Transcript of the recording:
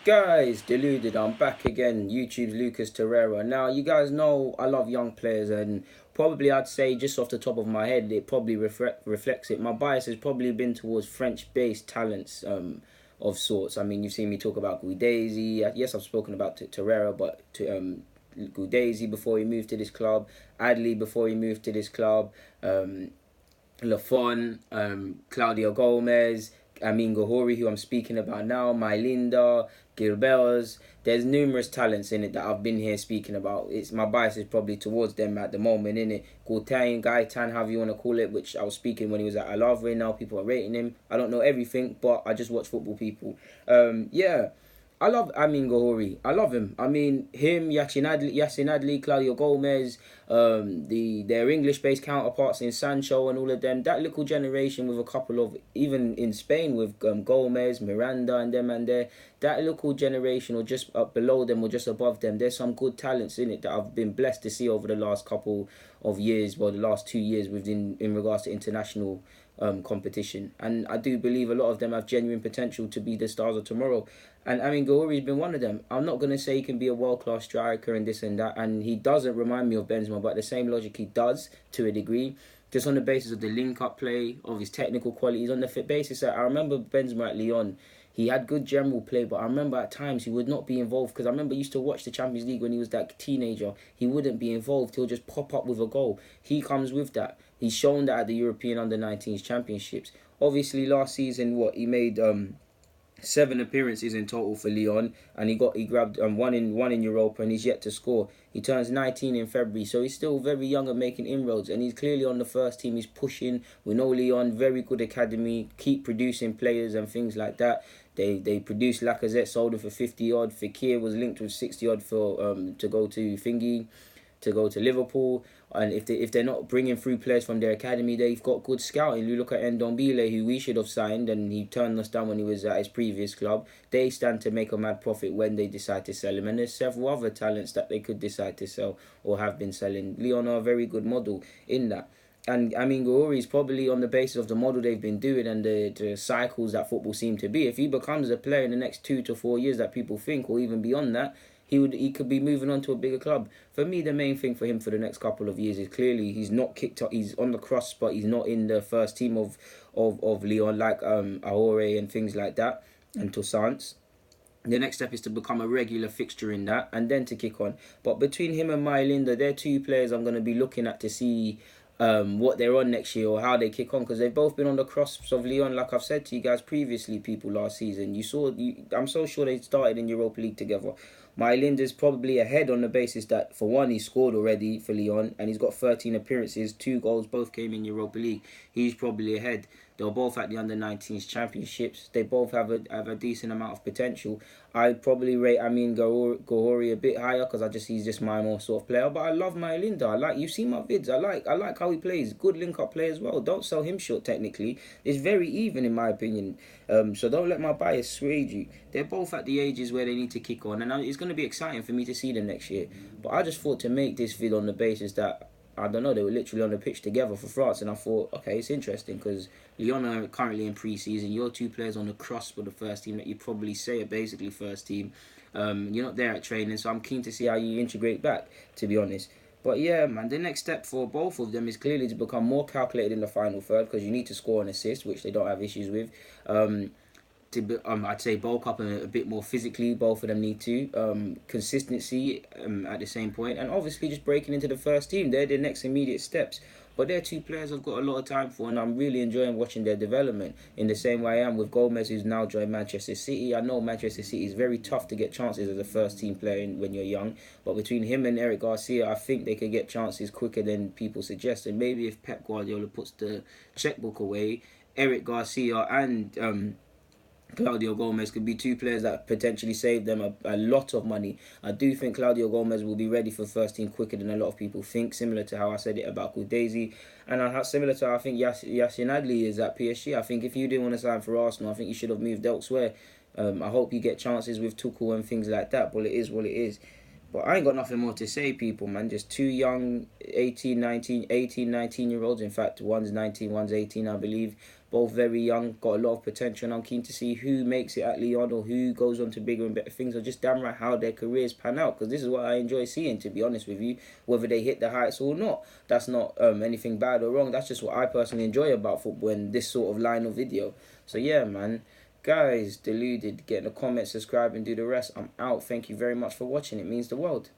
Guys, deluded, I'm back again. YouTube's Lucas Torreira. Now, you guys know I love young players, and probably I'd say just off the top of my head, it probably reflects it. My bias has probably been towards French-based talents of sorts. I mean, you've seen me talk about Gouiri. Yes, I've spoken about Torreira, but Gouiri before he moved to this club, Adli before he moved to this club, Lafon, Claudio Gomez, Amine Gouiri, who I'm speaking about now, Mylinda, Gilbels. There's numerous talents in it that I've been here speaking about. It's my bias is probably towards them at the moment, in it. Gaitan, however you want to call it, which I was speaking when he was at Alavre. Now people are rating him. I don't know everything, but I just watch football, people. Yeah. I love Amine Gouiri. I love him. I mean, him, Yacine Adli, Claudio Gomez, their English-based counterparts in Sancho and all of them. That little generation with a couple of, even in Spain with Gomez, Miranda and them and there. That little generation or just up below them or just above them, there's some good talents in it that I've been blessed to see over the last couple of years, well, the last 2 years within in regards to international competition. And I do believe a lot of them have genuine potential to be the stars of tomorrow. And I mean, Gouiri's been one of them. I'm not going to say he can be a world-class striker and this and that, and he doesn't remind me of Benzema, but the same logic he does to a degree, just on the basis of the link-up play, of his technical qualities, on the fit basis that I remember Benzema at Lyon, he had good general play, but I remember at times he would not be involved, because I remember he used to watch the Champions League when he was that teenager. He wouldn't be involved. He'll just pop up with a goal. He comes with that. He's shown that at the European Under-19s Championships. Obviously, last season, he made 7 appearances in total for Lyon, and he grabbed one in Europa, and he's yet to score. He turns 19 in February, so he's still very young and making inroads, and he's clearly on the first team. He's pushing. We know Lyon, very good academy, keep producing players and things like that. They produced Lacazette, sold him for 50 odd. Fekir was linked with 60 odd for to go to Liverpool. And if they're not bringing through players from their academy, they've got good scouting. You look at Ndombele, who we should have signed, and he turned us down when he was at his previous club. They stand to make a mad profit when they decide to sell him. And there's several other talents that they could decide to sell or have been selling. Lyon are a very good model in that. And I mean, Gouiri is probably on the basis of the model they've been doing and the cycles that football seem to be. If he becomes a player in the next 2 to 4 years that people think, or even beyond that, he could be moving on to a bigger club. For me, the main thing for him for the next couple of years is clearly he's not kicked up. He's on the cross, but he's not in the first team of Lyon like Ahore and things like that, and Toussaint. The next step is to become a regular fixture in that, and then to kick on. But between him and Mylinda, they're two players I'm going to be looking at to see what they're on next year or how they kick on, because they've both been on the cusps of Lyon, like I've said to you guys previously, people, last season. I'm so sure they started in Europa League together. Mylinda's probably ahead on the basis that, for one, he scored already for Lyon and he's got 13 appearances, 2 goals, both came in Europa League. He's probably ahead. They're both at the Under-19s Championships. They both have a decent amount of potential. I'd probably rate Amine Gouiri a bit higher because he's just my more sort of player. But I love Mylinda. You've seen my vids. I like how he plays. Good link-up play as well. Don't sell him short technically. It's very even in my opinion. So don't let my bias sway you. They're both at the ages where they need to kick on, and it's going to be exciting for me to see them next year. But I just thought to make this vid on the basis that, I don't know, they were literally on the pitch together for France, and I thought, okay, it's interesting because Lyon are currently in pre-season. You're 2 players on the cross for the first team that you probably say are basically first team. You're not there at training, so I'm keen to see how you integrate back, to be honest. But yeah, man, the next step for both of them is clearly to become more calculated in the final third, because you need to score an assist, which they don't have issues with. I'd say bulk up a bit more physically. Both of them need to consistency at the same point, and obviously just breaking into the first team. They're the next immediate steps. But they're 2 players I've got a lot of time for, and I'm really enjoying watching their development. In the same way I am with Gomez, who's now joined Manchester City. I know Manchester City is very tough to get chances as a first team player when you're young. But between him and Eric Garcia, I think they could get chances quicker than people suggest. And maybe if Pep Guardiola puts the checkbook away, Eric Garcia and Claudio Gomez could be 2 players that potentially save them a lot of money. I do think Claudio Gomez will be ready for first team quicker than a lot of people think, similar to how I said it about Gouiri, and similar to how I think Yacine Adli is at PSG. I think if you didn't want to sign for Arsenal, I think you should have moved elsewhere. I hope you get chances with Tuchel and things like that, but it is what it is. But I ain't got nothing more to say, people, man. Just 2 young 19-year-olds. In fact, one's 19, one's 18, I believe. both very young, got a lot of potential, and I'm keen to see who makes it at Lyon or who goes on to bigger and better things, or just damn right how their careers pan out, because this is what I enjoy seeing, to be honest with you, whether they hit the heights or not. That's not anything bad or wrong, that's just what I personally enjoy about football and this sort of line of video. So yeah, man. Guys, deluded, get in the comments, subscribe and do the rest. I'm out. Thank you very much for watching. It means the world.